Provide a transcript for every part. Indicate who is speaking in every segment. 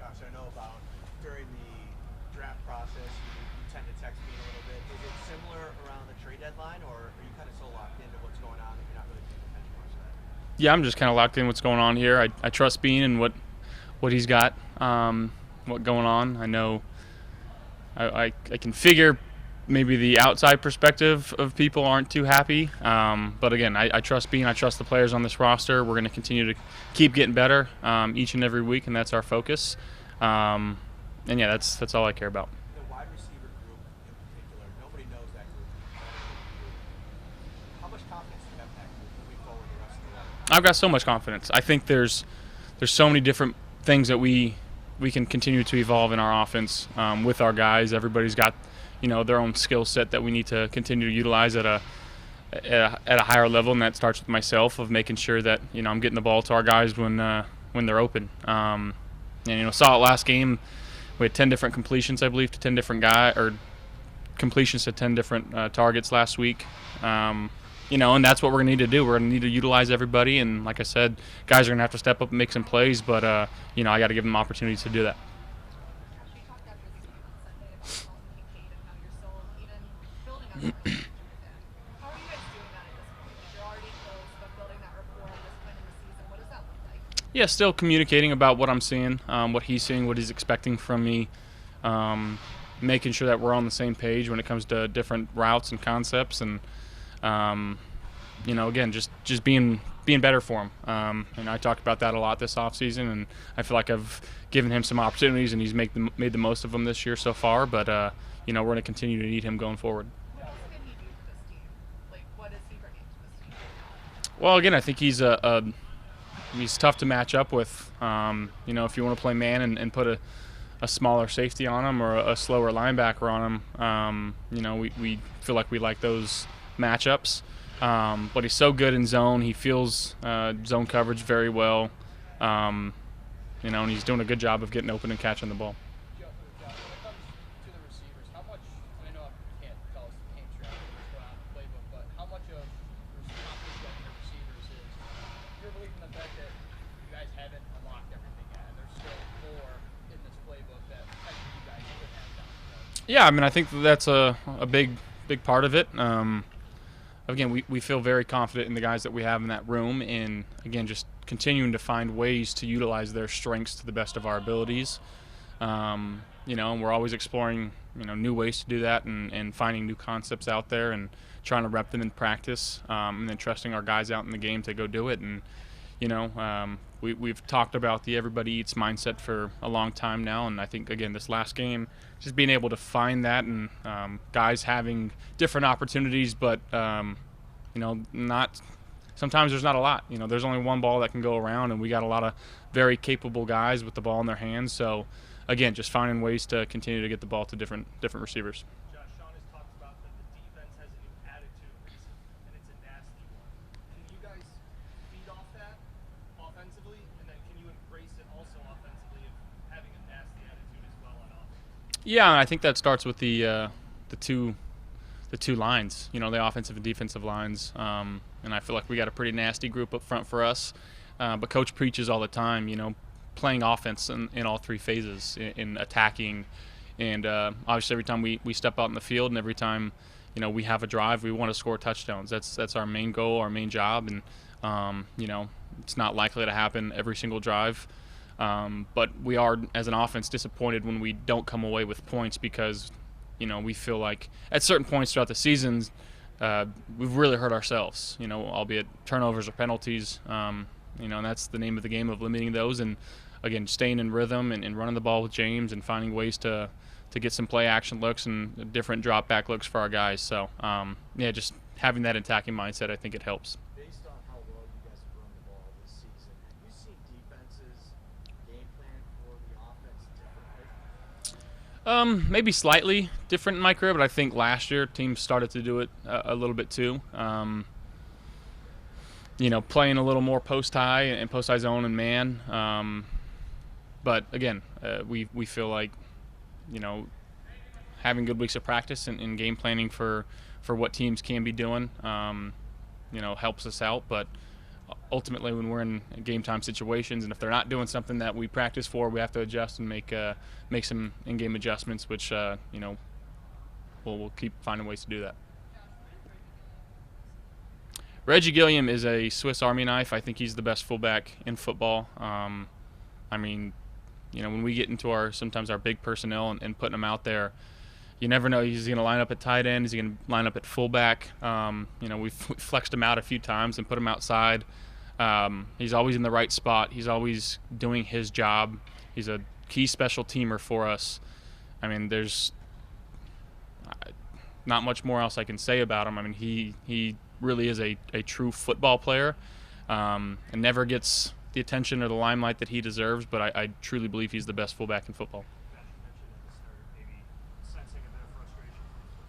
Speaker 1: Josh, I know about during the draft process, you tend to text me a little bit. Is it similar around the trade deadline, or are you kind of so locked into what's going on that you're not really paying attention much to that?
Speaker 2: Yeah, I'm just kind of locked in what's going on here. I trust Bean and what he's got, what going on. I know I can figure maybe the outside perspective of people aren't too happy. But again, I trust Bean. I trust the players on this roster. We're going to continue to keep getting better each and every week, and that's our focus. And yeah, that's all I care about.
Speaker 1: The wide receiver group in particular, nobody knows that group better than you. How much confidence do you have in that group moving forward the rest of the way?
Speaker 2: I've got so much confidence. I think there's so many different things that we can continue to evolve in our offense with our guys. Everybody's got their own skill set that we need to continue to utilize at a higher level, and that starts with myself of making sure that I'm getting the ball to our guys when they're open. And saw it last game. We had 10 different completions, I believe, to 10 different completions to 10 different targets last week. And that's what we're going to need to do. We're going to need to utilize everybody, and like I said, guys are going to have to step up and make some plays, but I got to give them opportunities to do that.
Speaker 3: You talked after the game on Sunday about Dalton Kincaid and how you're still even building on that relationship with him. How are you guys doing that at this point? Like, you're already close, but building that rapport at this point in the season, what does that look like?
Speaker 2: Yeah, still communicating about what I'm seeing, what he's seeing, what he's expecting from me, making sure that we're on the same page when it comes to different routes and concepts, and again, just being better for him. And I talked about that a lot this offseason, and I feel like I've given him some opportunities, and he's made the most of them this year so far. But we're going to continue to need him going forward.
Speaker 3: What else can he do for this team? Like, what is he bringing to this team?
Speaker 2: Well, again, I think he's tough to match up with. If you want to play man and put a smaller safety on him or a slower linebacker on him, we feel like we like those matchups. But he's so good in zone. He feels zone coverage very well. And he's doing a good job of getting open and catching the ball.
Speaker 4: Joe, when it comes to the receivers, how much, and I know you can't tell us the game strategy what's going on in the playbook, but how much of confidence in your receivers is your belief in the fact that you guys haven't unlocked everything yet, and there's still more in this playbook that you guys could have down the road?
Speaker 2: Yeah, I mean, I think that's a big part of it. Again, we feel very confident in the guys that we have in that room, and again, just continuing to find ways to utilize their strengths to the best of our abilities. And we're always exploring new ways to do that, and finding new concepts out there and trying to rep them in practice, and then trusting our guys out in the game to go do it. And we've talked about the everybody eats mindset for a long time now, and I think again this last game, just being able to find that, and guys having different opportunities, but not. Sometimes there's not a lot. There's only one ball that can go around, and we got a lot of very capable guys with the ball in their hands. So again, just finding ways to continue to get the ball to different receivers.
Speaker 5: Josh, Sean has talked about that the defense has a new attitude, and it's a nasty one. Can you guys feed off that offensively, and then can you embrace it also offensively of having a nasty attitude as well on offense?
Speaker 2: Yeah, I think that starts with the two lines. The offensive and defensive lines. And I feel like we got a pretty nasty group up front for us. But Coach preaches all the time, playing offense in all three phases, in attacking, and obviously every time we step out in the field, and every time we have a drive, we want to score touchdowns. That's our main goal, our main job, and it's not likely to happen every single drive. But we are, as an offense, disappointed when we don't come away with points, because we feel like at certain points throughout the seasons, we've really hurt ourselves, albeit turnovers or penalties, and that's the name of the game, of limiting those, and again, staying in rhythm and running the ball with James, and finding ways to get some play action looks and different drop back looks for our guys. So just having that attacking mindset, I think it helps.
Speaker 1: Based on how well you guys have run the ball this season, have you seen defenses game plan for the offense differently?
Speaker 2: Maybe slightly different in my career, but I think last year teams started to do it a little bit too. Playing a little more post high and post high zone and man. But again, we feel like having good weeks of practice and game planning for what teams can be doing helps us out. But ultimately when we're in game time situations, and if they're not doing something that we practice for, we have to adjust and make some in-game adjustments, which we'll keep finding ways to do that. Reggie Gilliam is a Swiss Army knife. I think he's the best fullback in football. I mean, when we get into sometimes our big personnel and putting them out there, you never know. He's going to line up at tight end. He's going to line up at fullback. We've flexed him out a few times and put him outside. He's always in the right spot. He's always doing his job. He's a key special teamer for us. I mean, there's not much more else I can say about him. I mean, he really is a true football player, and never gets the attention or the limelight that he deserves, but I truly believe he's the best fullback in football.
Speaker 5: Matt, you mentioned at the start maybe sensing a bit of frustration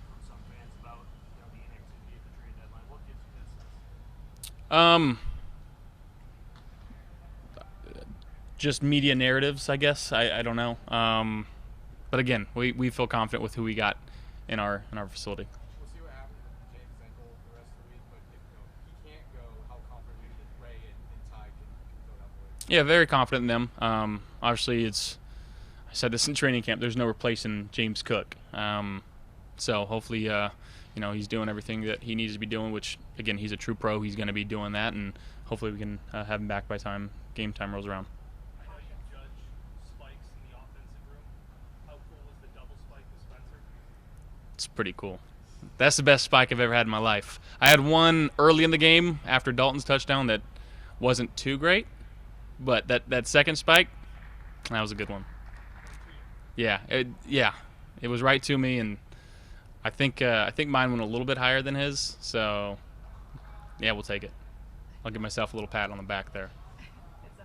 Speaker 5: from some fans about the inactivity at the trade deadline. What gives you that sense?
Speaker 2: Just media narratives, I guess. I don't know. But again, we feel confident with who we got in our facility.
Speaker 6: We'll see what happens with James' ankle the rest of the week, but if he can't go, how confident are you that Ray and Ty can fill that void?
Speaker 2: Yeah, very confident in them. Obviously, I said this in training camp, there's no replacing James Cook. So hopefully, he's doing everything that he needs to be doing, which, again, he's a true pro. He's going to be doing that, and hopefully we can have him back by time game time rolls around.
Speaker 5: I know you judge spikes in the offensive room. How cool was the double spike with Spencer?
Speaker 2: It's pretty cool. That's the best spike I've ever had in my life. I had one early in the game after Dalton's touchdown that wasn't too great, but that second spike, that was a good one. Yeah, it was right to me, and I think mine went a little bit higher than his. So, yeah, we'll take it. I'll give myself a little pat on the back there.
Speaker 3: It's a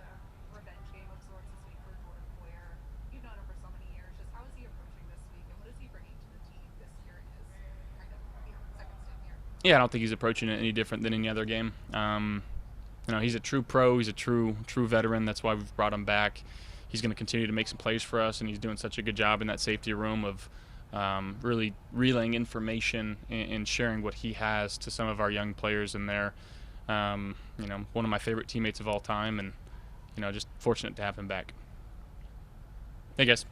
Speaker 3: revenge game of sorts this week for Jordan Poyer. You've known him for so many years. Just how is he approaching this week, and what is he bringing to the team this year in his kind of second stint here?
Speaker 2: Yeah, I don't think he's approaching it any different than any other game. He's a true pro. He's a true veteran. That's why we've brought him back. He's going to continue to make some plays for us, and he's doing such a good job in that safety room of really relaying information and sharing what he has to some of our young players in there. One of my favorite teammates of all time, and just fortunate to have him back. Hey, guys.